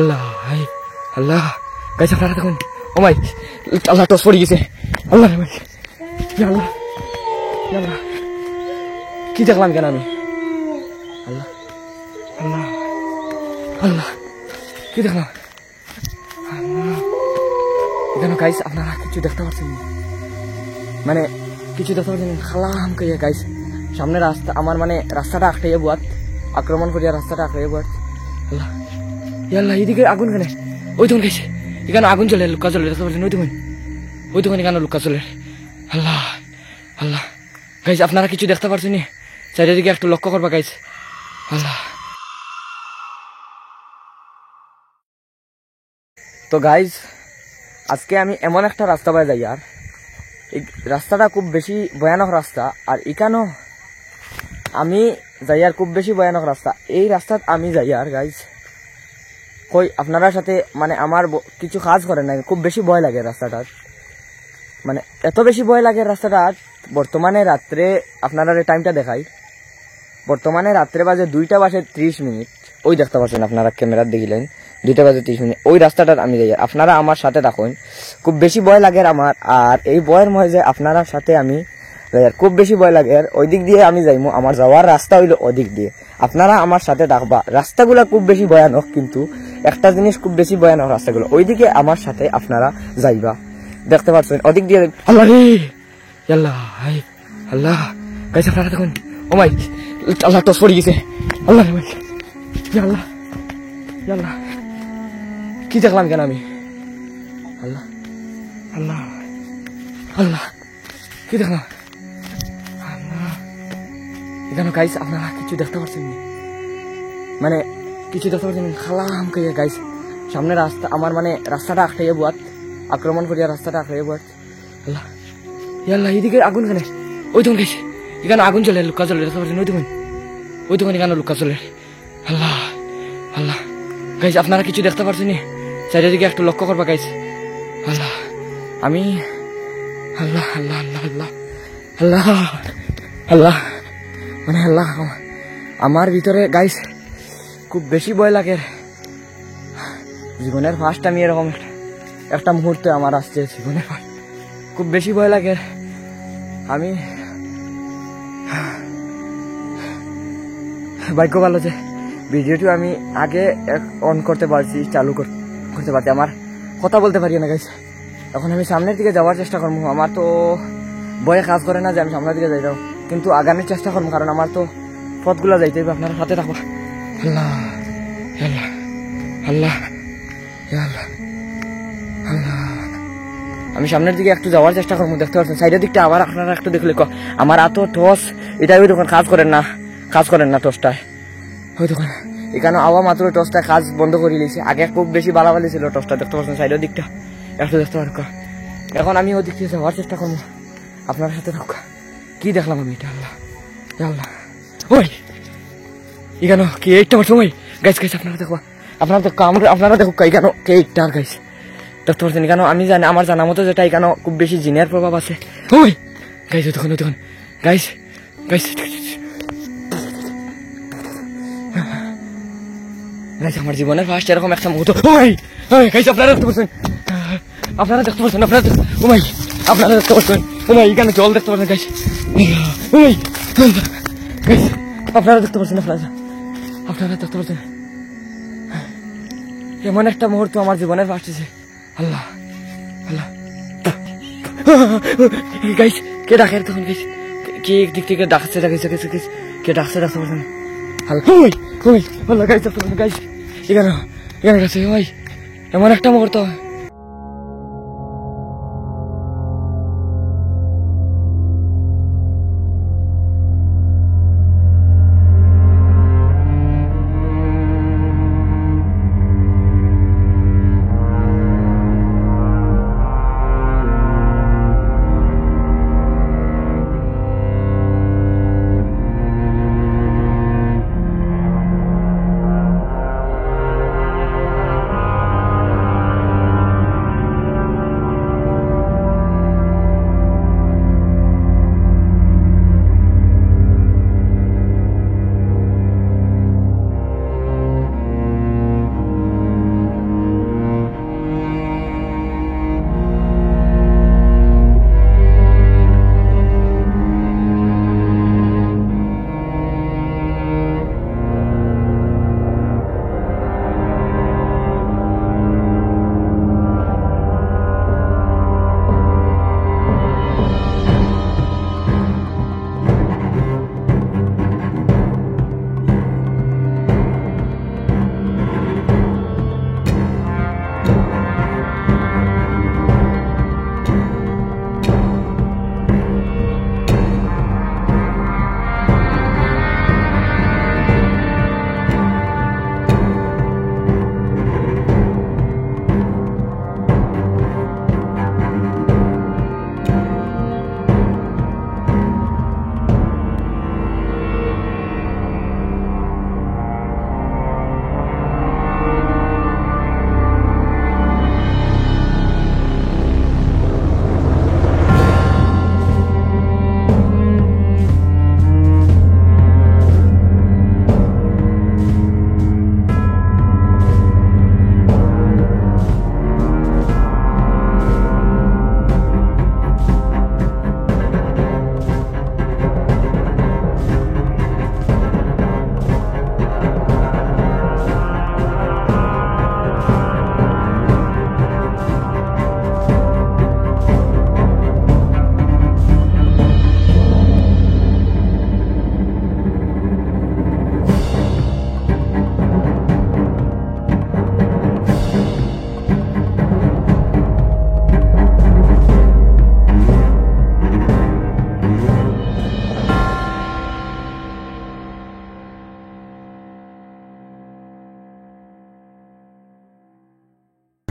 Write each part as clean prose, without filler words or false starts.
আল্লাহ আল্লাহ guys আপনারা দেখুন ও মাই আল্লাহ toss পড়ে গেছে আল্লাহ রে ভাই আল্লাহ আল্লাহ কি দেখলাম কেন আমি আল্লাহ আল্লাহ আল্লাহ কি দেখলাম এখানে গাইস আপনারা কিছু দেখতে পাচ্ছেন মানে কিছু দেখতে পাচ্ছেন খালাম কে গাইস সামনে রাস্তা আমার মানে রাস্তাটা আটকাইয়া বুয়াত আক্রমণ করিয়া রাস্তাটা আটকাইয়া বুয়াত আল্লাহ আল্লাহ এদিকে আগুন কেন ওই তখন গাইছে এখানে আগুন চলে লুকা চলে দেখতে পাচ্ছেন ওই তখন এখানে লুকা চলে আল্লাহ আল্লাহ গাইস আপনারা কিছু দেখতে পাচ্ছেন চারিদিকে একটু লক্ষ্য করবা গাইস আল্লাহ তো গাইস আজকে আমি এমন একটা রাস্তা পাই যাই আর এই রাস্তাটা খুব বেশি ভয়ানক রাস্তা আর এখানেও আমি যাই আর খুব বেশি ভয়ানক রাস্তা এই রাস্তাত আমি যাই আর গাইস কই আপনারা সাথে মানে আমার কিছু কাজ করে না খুব বেশি ভয় লাগে রাস্তাটার মানে এত বেশি ভয় লাগে রাস্তাটা বর্তমানে রাত্রে আপনারা টাইমটা দেখাই বর্তমানে রাত্রে বাজে 2:30 ওই দেখতে পাচ্ছেন আপনারা ক্যামেরা দেখিলেন 2:30 ওই রাস্তাটার আমি যাই আপনারা আমার সাথে থাকুন খুব বেশি ভয় লাগে আমার আর এই ভয়ের মধ্যে আপনারা সাথে আমি খুব বেশি ভয় লাগে আর ওই দিক দিয়ে আমি যাইমু আমার যাওয়ার রাস্তা হইলো ওদিক দিয়ে আপনারা আমার সাথে থাকবা রাস্তাগুলা খুব বেশি ভয়ানক কিন্তু একটা জিনিস খুব বেশি ভয়ানক রাস্তাগুলো ওইদিকে আমার সাথে আপনারা যাইবা দেখতে পাচ্ছেন ওদিক দিয়ে আল্লাহ রে আল্লাহ আল্লাহ গাইস আপনারা দেখুন ও মাই আল্লাহ টস পড়ে গেছে আল্লাহ রে ভাই আল্লাহ আল্লাহ কি দেখলাম কেন আমি আল্লাহ আল্লাহ আল্লাহ কি দেখলাম এখানে গাইস আপনারা কিছু দেখতে পাচ্ছেন মানে কিছু দেখতে পাচ্ছেন খালাম কে গাইস সামনে রাস্তা আমার মানে রাস্তাটা আটকাইয়া বুয়াত আক্রমণ করিয়া রাস্তাটা আটকাইয়া বুয়াত আল্লাহ আল্লাহ এদিকে আগুন কেন ওই তখন গাইছে এখানে আগুন চলে লুকা চলে দেখতে পাচ্ছেন ওই তখন এখানে লুকা চলে আল্লাহ আল্লাহ গাইস আপনারা কিছু দেখতে পাচ্ছেন চারিদিকে একটু লক্ষ্য করবা গাইস আল্লাহ আমি আল্লাহ আল্লাহ আল্লাহ আল্লাহ আল্লাহ আল্লাহ মানে আল্লাহ আমার ভিতরে গাইস খুব বেশি ভয় লাগে জীবনের ফার্স্ট আমি এরকম একটা মুহূর্তে আমার আসছে জীবনের খুব বেশি ভয় লাগে আমি ভাগ্য ভালো যে ভিডিওটি আমি আগে অন করতে পারছি চালু করতে পারছি আমার কথা বলতে পারি না গাইস এখন আমি সামনের দিকে যাওয়ার চেষ্টা করবো আমার তো ভয়ে কাজ করে না যে আমি সামনের দিকে যাই যাও কিন্তু আগানোর চেষ্টা করবো কারণ আমার তো পথগুলো যাইতে হবে আপনারা সাথে থাকবো আল্লাহ আল্লাহ আল্লাহ আল্লাহ আল্লাহ আমি সামনের দিকে একটু যাওয়ার চেষ্টা করবো দেখতে পাচ্ছেন সাইডের দিকটা আবার আপনারা একটু দেখলে আমার এত টস এটাই ওই দোকান কাজ করেন না টসটায় ওই দোকান এখানে আওয়া মাত্র টসটা কাজ বন্ধ করে দিয়েছে আগে খুব বেশি বালাবালি ছিল টসটা দেখতে পাচ্ছেন সাইডের দিকটা একটু দেখতে পারো এখন আমি ওই দিক থেকে যাওয়ার চেষ্টা করবো আপনার সাথে থাকা কি দেখলাম আমি এটা আল্লাহ আল্লাহ ওই এখানে কি এইটা সময় গাইস গাইস আপনারা দেখো আপনারা দেখো এখানে কে এইটা গাইস দেখতে পাচ্ছেন এখানে আমি জানি আমার জানা মতো যেটা এখানে খুব বেশি জিনের প্রভাব আছে ওই গাইস দেখুন গাইস গাইস গাইস আমার জীবনের ফার্স্ট এরকম একটা মুহূর্ত ওই গাইস আপনারা দেখতে পাচ্ছেন আপনারা দেখতে পাচ্ছেন ওমাই এখানে জল দেখতে পাচ্ছেন গাইস ওই গাইস আপনারা দেখতে পাচ্ছেন আপনারা দেখতে পাচ্ছেন এমন একটা মুহূর্ত আমার জীবনের আসতেছে আল্লাহ আল্লাহ গাইস কে ডাকে তখন গাইস কে একদিক থেকে ডাকছে কে ডাকছে দেখতে পাচ্ছেন আল্লাহ ওই আল্লাহ গাইস দেখতে পাচ্ছেন গাইস এখানে গেছে ওই এমন একটা মুহূর্ত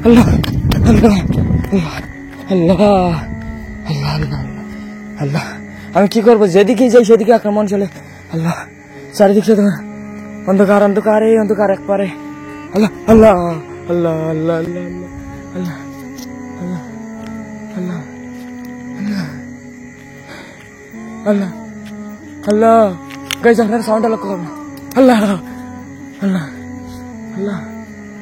আল্লাহ আল্লাহ আল্লাহ আল্লাহ আল্লাহ আল্লাহ আমি কি করবো? যেদিকে যাই সেদিকে আক্রমণ চলে। আল্লাহ চারিদিকে অন্ধকার অন্ধকার, এই অন্ধকার একবারে। আল্লাহ আল্লাহ আল্লাহ আল্লাহ আল্লাহ আল্লাহ আল্লাহ আল্লাহ আল্লাহ আল্লাহ গাইজ আপনার সাউন্ডটা লক্ষ্য করুন। আল্লাহ আল্লাহ আল্লাহ